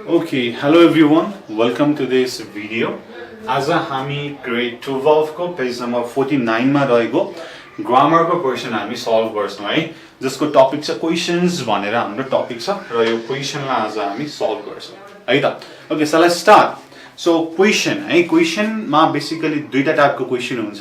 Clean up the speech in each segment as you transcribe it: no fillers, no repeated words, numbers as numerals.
Okay, hello everyone. Welcome to this video. आज हामी grade 12 को पेज नम्बर 49 मा रहेको ग्रामर को क्वेशन हामी सल्भ गर्छौं है, जसको टपिक छ क्वेशन्स भनेर हाम्रो टपिक छ र यो क्वेशनलाई आज हामी सल्भ गर्छौं है त। Okay, so let's start. So question है, क्वेशन मा बेसिकली दुईटा टाइपको क्वेशन हुन्छ,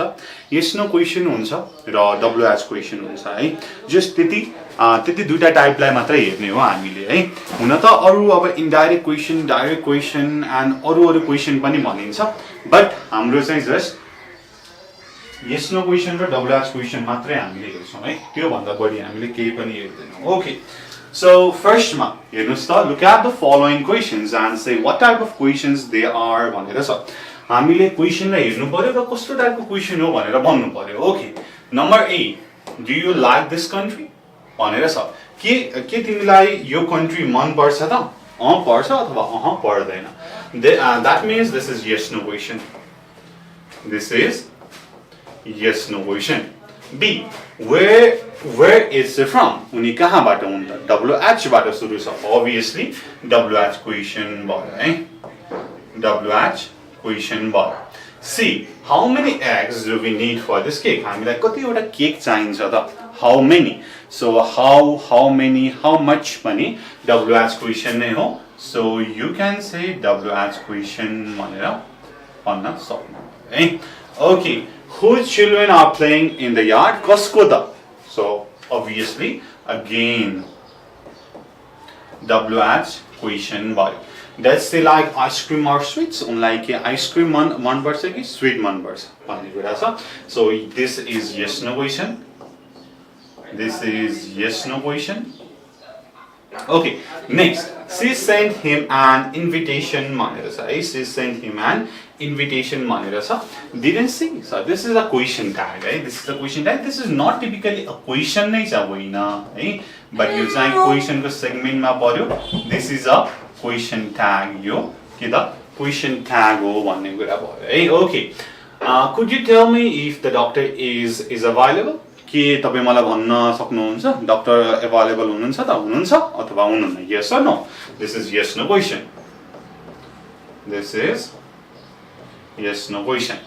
यस नो क्वेशन हुन्छ र डब्ल्युएच क्वेशन हुन्छ है। जस्ट त्यति दुईटा टाइपलाई मात्रै हेर्ने हो हामीले है। हुन त अरु अब indirect question, direct question and अरु क्वेशन पनि भनिन्छ, बट हाम्रो चाहिँ जस्ट यस नो क्वेशन र डब्ल्युएच क्वेशन मात्रै हामीले हेर्छौं है, त्यो भन्दा बढी हामीले केही पनि हेर्दैनौं। ओके, so first ma हेर्नुस् त, look at the following questions and say what type of questions they are भनेर छ। हामीले क्वेशनलाई हेर्नु पर्यो र कस्तो टाइपको क्वेशन हो भनेर भन्नु पर्यो। Okay, number A, do you like this country भनेर छ। के तिमीलाई यो कन्ट्री मन पर्छ त? पर्छ अथवा पर्दैन। That means this is yes no question. This is yes no question. B, where is it from? उनी कहाँबाट हुन् त? WH बाट सुरु छ, obviously WH question भयो है, WH question भयो। C, how many eggs do we need for this cake? हामीलाई कतिवटा केक चाहिन्छ त? How many? So how many, how much पनि WH question नै हो, so you can say WH question भनेर भन्न सक्नु है। Okay, whose children are playing in the yard? कसको त? So obviously again WH question भयो। Does they like ice cream or sweets? उनलाई के आइसक्रिम मन पर्छ कि स्वीट मन पर्छ भन्ने कुरा छ। So this is yes no question. This is yes no question. Okay, next, she sent him an invitation भनेर छ है, she sent him an invitation भनेर छ। Didn't see, so this is a question tag है, this is a question tag. This is not typically a question नै छ होइन है, but यो चाहिँ question को segment मा पर्यो। This is a question tag, यो के त question tag हो भन्ने कुरा भयो है। Okay, could you tell me if the doctor is available? के तपाई मलाई भन्न सक्नुहुन्छ डाक्टर अवेलेबल हुनुहुन्छ त? हुनुहुन्छ अथवा हुनुहुन्न? yes or no? This is yes no question. This is yes no question.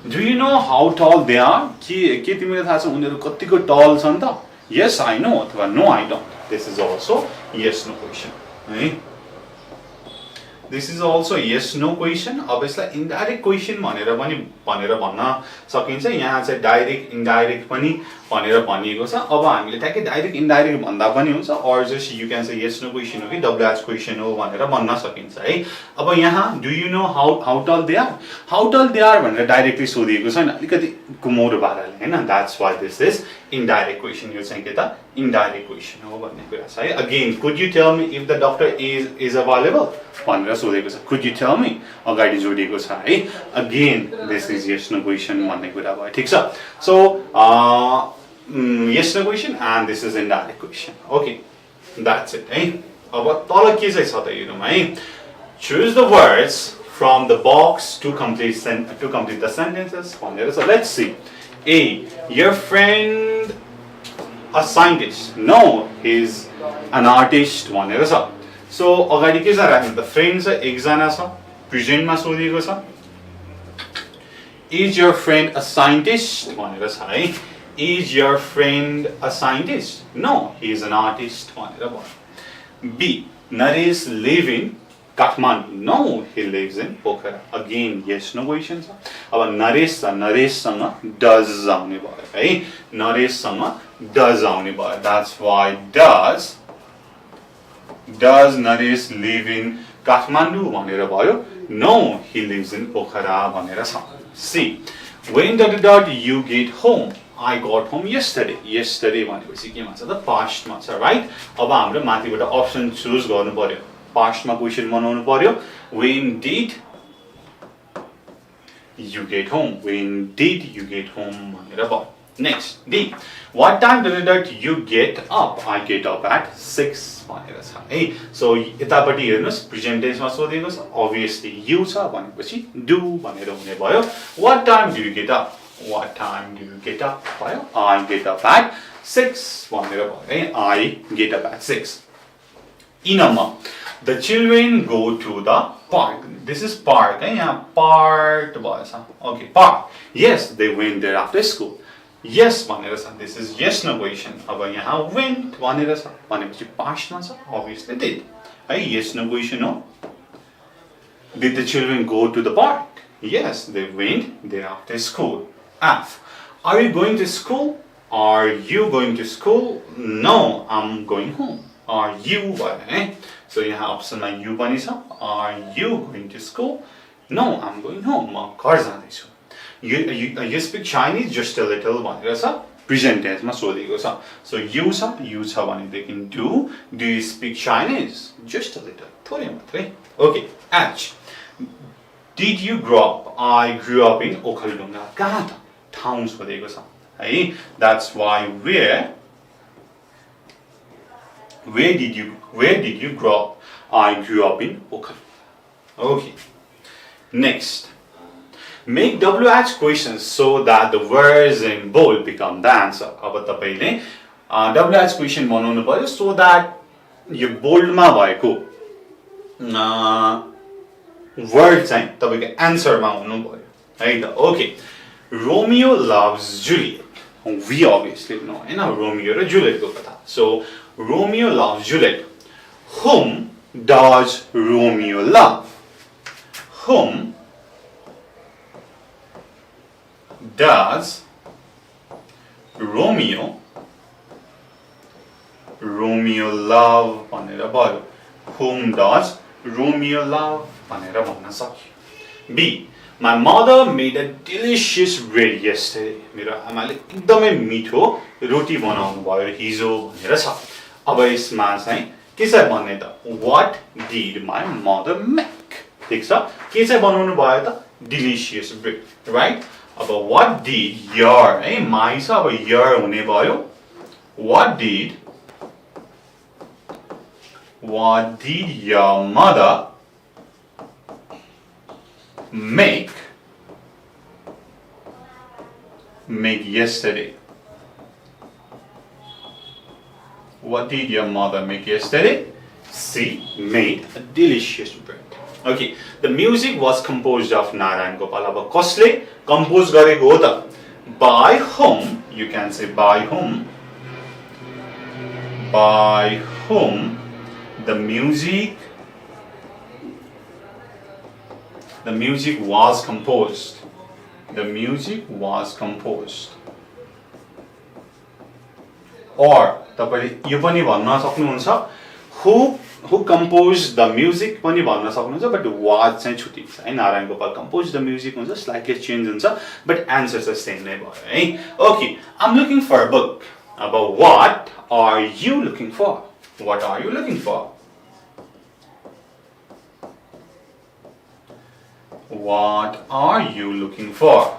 Do you know how tall they are? के तिमीलाई थाहा छ उनीहरु कतिको टल छन् त? yes I know अथवा no I don't. This is also yes no question है। This is also yes no question। अब यसलाई इनडाइरेक्ट क्वेशन भनेर भन्न सकिन्छ। यहाँ चाहिँ डाइरेक्ट इनडाइरेक्ट पनि भनेर भनिएको छ। अब हामीले ट्याक्कै डाइरेक्ट इनडाइरेक्ट भन्दा पनि हुन्छ, और just you can say yes no question हो कि WH क्वेशन हो भनेर भन्न सकिन्छ है। अब यहाँ do you know how tall they are? How tall they are भनेर डाइरेक्टली सोधिएको छैन, अलिकति कुमौरो पाराले हैन। That's why this is indirect question। यो चाहिँ के त इनडाइरेक्ट क्वेशन हो भन्ने कुरा छ है। Again, could you tell me if the doctor is available भनेर सोधेको छ। Could you tell me अगाडि जोडिएको छ है। Again, this is yes no question भन्ने कुरा भयो, ठीक छ। So yes no question and this is indirect question. Okay, that's it है। अब तल के चाहिँ छ त हेरौँ है। Choose the words from the box to complete the sentences भनेर छ। Let's see. A, your friend a scientist? No, he's an artist भनेर छ। So अगाडि के छ राख्नु त? फ्रेन्ड छ, एकजना छ, प्रेजेन्ट मा सोधिएको छ। Is your friend a scientist भनेर छ है। Is your friend a scientist? No, he is an artist भनेर भयो। B, Naresh live in Kathmandu? No, he lives in Pokhara. Again yes no question छ। अब नरेश छ, नरेशसँग does आउने भयो है, नरेशसँग does आउने भयो। That's why does Naresh live in Kathmandu भनेर भयो। No, he lives in Pokhara भनेर छ। C, when you get home? I got home yesterday. Yesterday भनेपछि के भन्छ त? पास्ट मा छ, राइट। अब हाम्रो माथिबाट अप्सन चुज गर्नु पर्यो, पास्ट मा क्वेशन बनाउनु पर्यो। When did you get home? When did you get home भनेर भयो। Next, D, what time did you get up? I get up at 6 भनेर छ है। सो यतापट्टि हेर्नुस्, प्रेजेन्ट टेन्समा सोधेको छ, obviously you छ भनेपछि do भनेर हुने भयो। What time do you get up? What time do you get up भयो? I get up at 6 भनेर भयो है। I get up at 6. इनमा the children go to the park. This is park. यहाँ part भएछ. Okay, park. Yes, they went there after school. Yes भनेर छ. This is yes no question. अब यहाँ went भनेर छ. भनेपछि past मा छ. Obviously did. है yes no question हो. Did the children go to the park? Yes, they went there after school. F. Are you going to school? Are you going to school? No, I'm going home. Are you? So यहाँ option मा you पनि छ. Are you going to school? No, I'm going home. म घर जाँदैछु. You speak Chinese just a little भनेर छ. Present tense मा सोधेको छ. So you छ भनेदेखि do. Do you speak Chinese? Just a little. थोरै मात्रै. Okay. H. Did you grow up? I grew up in Okhaldhunga. कहाँ त? ठाउँ सोधेको छ. है. That's why where did you grow up? I grew up in Okhaldhunga. Okay. Next. Make WH questions so that the words in bold become the answer. अब तपाईले WH question बनाउनु पर्यो so that यो bold मा भएको word चाहिँ तपाईको answer मा हुनु पर्यो. है त. Okay. Romeo loves Juliet. We obviously know हैन Romeo र Juliet को कथा. So Romeo loves Juliet. Whom does Romeo love? Whom does Romeo love भनेर भयो. Whom does Romeo love भनेर भन्न सक्यो. B. My mother made a delicious bread yesterday. मेरो आमाले एकदमै मिठो रोटी बनाउनु भयो हिजो भनेर छ. अब यसमा चाहिँ के छ भन्ने त what did my mother make? ठीक छ. के चाहिँ बनाउनु भयो त delicious bread, right? अब what did your है my छ अब your हुने भयो. What did your mother make yesterday? What did your mother make yesterday? C. Made a delicious bread. Okay. The music was composed of Narayan Gopal. अब कसले compose गरेको हो त? By whom? You can say by whom. By whom the music was composed. The music was composed. Or तपाईले यो पनि भन्न सक्नुहुन्छ who composed the music पनि भन्न सक्नुहुन्छ but was चाहिँ छुटिन्छ है. Narayan Gopal composed the music हुन्छ slightly change हुन्छ but answer चाहिँ same नै भयो है. Okay, I'm looking for a book. About what are you looking for? What are you looking for? What are you looking for?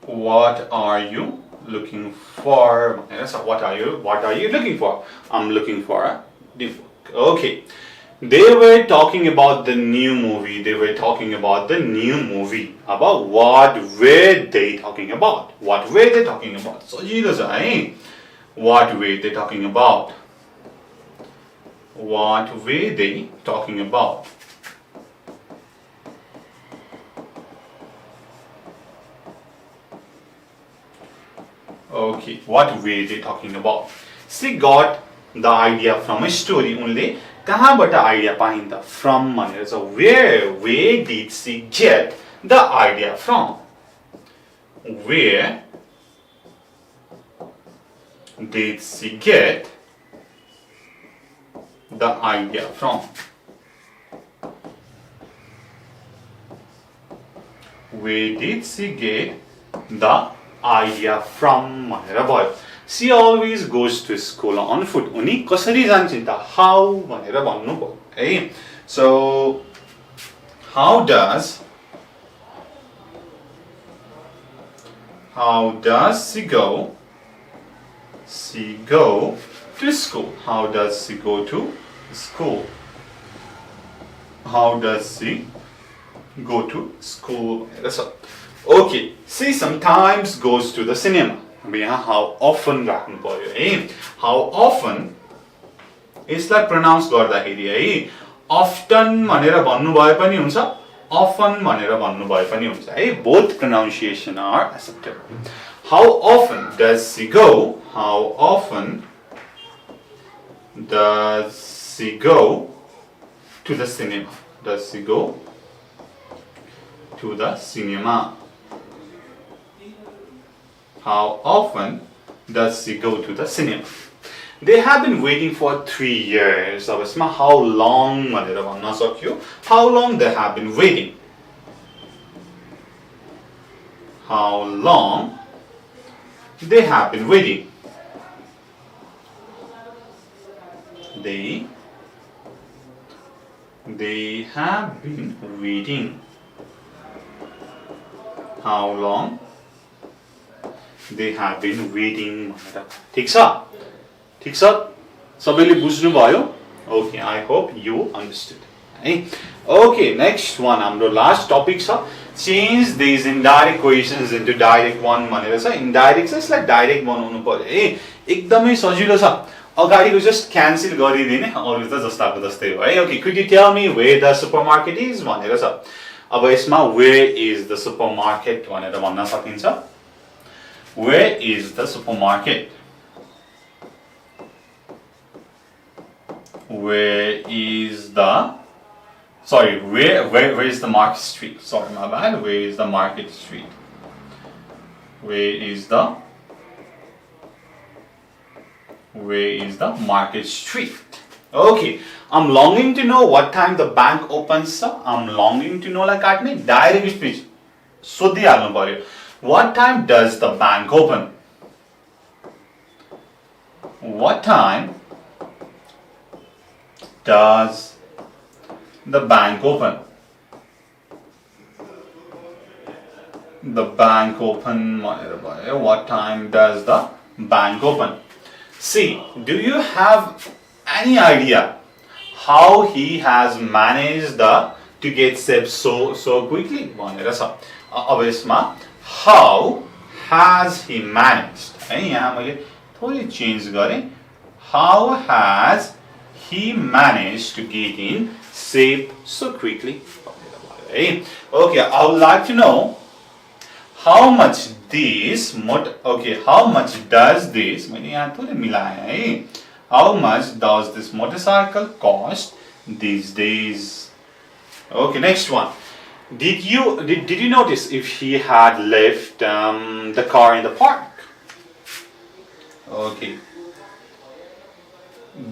What are you looking for? What are you looking for? I'm looking for a new book. Okay. They were talking about the new movie. About what were they talking about? What were they talking about? So what were they talking about? What were they talking about? Okay, what were they talking about? She got the idea from a story. Only कहाँबाट idea पाइन्छ? From भनेर छ. Where did she get the idea from? Where did she get the idea from? Where did she get the idea from भनेर भयो. She always goes to school on foot. उनी कसरी जान्छन् त? How भनेर भन्नु पर्यो है. So how does she go to school? How does she go to school? How does she go to school? Okay, she sometimes goes to the cinema. अब यहाँ how often राख्नु पर्यो है how often यसलाई प्रोनाउन्स गर्दाखेरि है often भनेर भन्नु भए पनि हुन्छ often भनेर भन्नु भए पनि हुन्छ है both pronunciation are acceptable how often does she go how often does she go to the cinema does she go to the cinema how often does she go to the cinema they have been waiting for 3 years अब यसमा how long भनेर भन्न सक्यो how long they have been waiting how long they have been waiting they have been waiting how long they have been waiting ठीक छ सबैले बुझ्नु भयो okay I hope you understood है ओके नेक्स्ट वान हाम्रो लास्ट टपिक छ change this indirect questions into direct one भनेर छ इनडाइरेक्ट छ यसलाई डाइरेक्ट बनाउनु पर्यो है एकदमै सजिलो छ अगाडिको जस्ट क्यान्सल गरिदिने अरु त जस्ताको जस्तै हो है okay could you tell me where the supermarket is भनेर छ अब यसमा वेयर इज द सुपरमार्केट भनेर भन्न सकिन्छ where is the supermarket where is the market street sorry my bad where is the market street where is the market street okay I'm longing to know what time the bank opens I'm longing to know like काट्ने direct speech सोधिहाल्नु पर्यो what time does the bank open what time does the bank open what time does the bank open see do you have any idea how he has managed to get saved so quickly भनेर छ अब यसमा how has he managed है यहाँ मैले थोरै change गरे how has he managed to get in shape so quickly okay I would like to know how much does this मैले यहाँ थोरै मिलाए है how much does this motorcycle cost these days okay next one did you notice if he had left the car in the park okay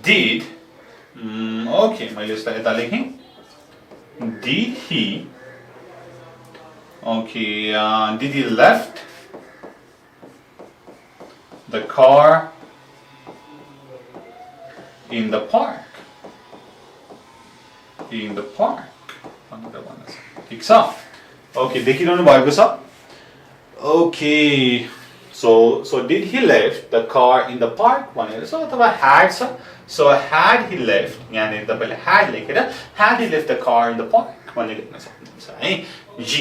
did okay मैले यसलाई यता लेखेँ did he left the car in the park ठीक छ okay देखिरहनु भएको छ okay so did he left the car in the park भनेर छ अथवा had छ so had he left यहाँ तपाईले had लेखेर had he left the car in the park भनेर लेख्न सक्नुहुन्छ है G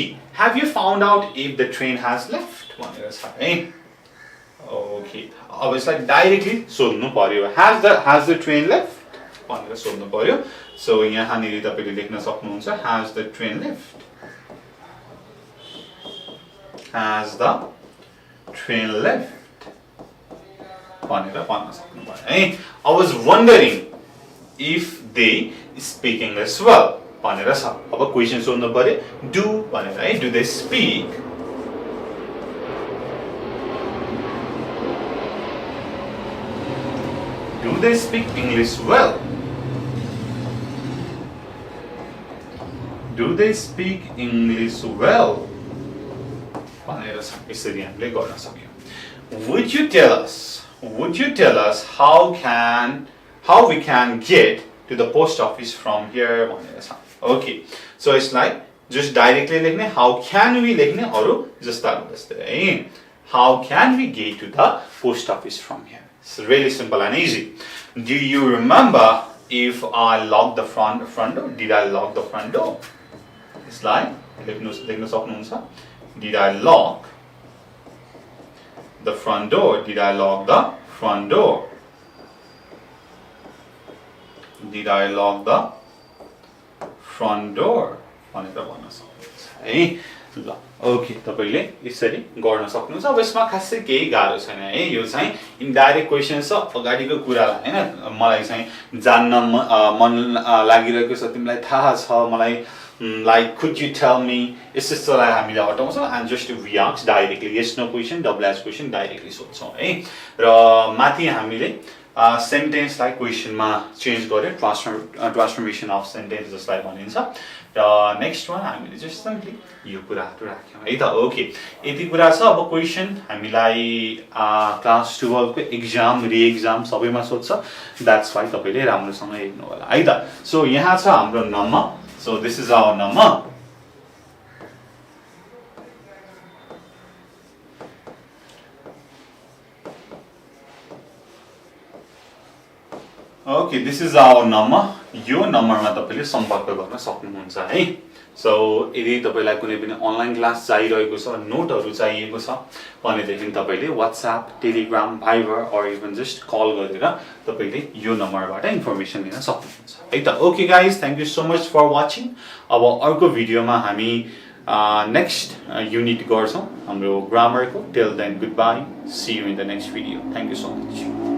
have you found out if the train has left भनेर छ है okay अब यसलाई डाइरेक्टली सोध्नु पर्यो has the train left भनेर सोध्नु पर्यो so यहाँ निर तपाईले लेख्न सक्नुहुन्छ has the train left has the train left भनेर भन्न सक्नु पर्यो है I was wondering if they speak English well भनेर छ अब क्वेशन सोध्नु पर्यो do भनेर है do they speak English well do they speak English well भनेर छ यसरी हामीले गर्न सक्यौं would you tell us how we can get to the post office from here भनेर छ okay so it's like just directly लेख्ने how can we लेख्ने अरु जस्ताको जस्तै है how can we get to the post office from here it's really simple and easy do you remember if I locked the front door did I lock the front door it's like लेख्न सक्नुहुन्छ did I lock the front door? Did I lock the front door? Did I lock the front door? भनेर भन्न सक्नुहुन्छ है ल okay तपाईले यसरी गर्न सक्नुहुन्छ अब यसमा खासै केही गाह्रो छैन है यो चाहिँ इनडाइरेक्ट क्वेशन छ अगाडिको कुरालाई हैन मलाई चाहिँ जान्न मन लागिरहेको छ तिमीलाई थाहा छ मलाई like could you tell me यसलाई हामीले हटाउँछौं and just we ask directly yes no question double ask question directly सोध्छौं है र माथि हामीले सेन्टेन्स लाई क्वेशन मा चेन्ज गर्यो ट्रान्सफर्मेसन अफ सेन्टेन्स जसलाई भनिन्छ र नेक्स्ट वान हामीले जस्ट सिम्पली यो कुराहरु राख्यौं है त ओके यति कुरा छ अब क्वेशन हामीलाई क्लास 12 को एक्जाम रि एक्जाम सबैमा सोध्छ दैट्स व्हाई तपाईले राम्रोसँग हेर्नु होला है त सो यहाँ छ हाम्रो number so this is our number okay this is our number यो नम्बरमा तपाईले सम्पर्क गर्न सक्नुहुन्छ है सो यदि तपाईलाई कुनै पनि अनलाइन क्लास चाहिरहेको छ नोटहरु चाहिएको छ भनेदेखि तपाईले WhatsApp Telegram Viber or even just call गरेर तपाईले यो नम्बरबाट इन्फर्मेसन लिन सक्नुहुन्छ है त okay guys thank you so much for watching अब अर्को भिडियोमा हामी नेक्स्ट युनिट गर्छौं हाम्रो ग्रामरको till then good bye see you in the next video thank you so much